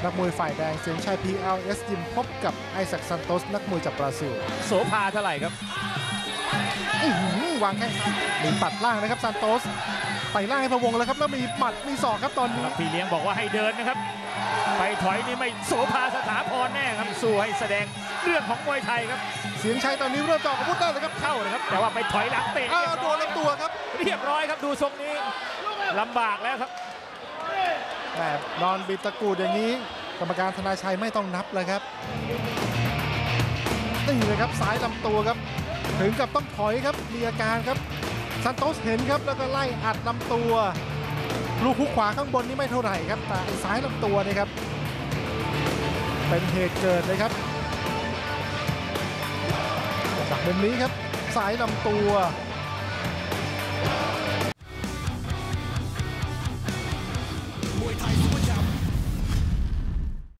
นักมวยฝ่ายแดงเสียงชัย PLS ยิมพบกับไอแซคซันโตสนักมวยจากบราซิลโสภาเท่าไหร่ครับวางแข้งซ้ายมีปัดล่างนะครับซันโตสไต่ล่างให้พะวงแล้วครับแล้วมีหมัดมีศอกครับตอนนี้พี่เลี้ยงบอกว่าให้เดินนะครับไปถอยนี่ไม่โสภาสถาพรแน่ครับสู้ให้แสดงเรื่องของมวยไทยครับเสียงชัยตอนนี้เริ่มเจาะอาวุธได้เลยครับเข้าเลยครับแต่ว่าไปถอยหลังเตะโดนลำตัวครับเรียบร้อยครับดูทรงนี้ลำบากแล้วครับแบบนอนบิดตะกูดอย่างนี้กรรมการธนาชัยไม่ต้องนับเลยครับนี่เลยครับซ้ายลำตัวครับถึงกับต้องถอยครับมีอาการครับซันโตสเห็นครับแล้วก็ไล่อัดลำตัวลูกฮุกขวาข้างบนนี่ไม่เท่าไหร่ครับแต่ซ้ายลำตัวนี่ครับเป็นเหตุเกิดเลยครับจากมุมนี้ครับซ้ายลำตัว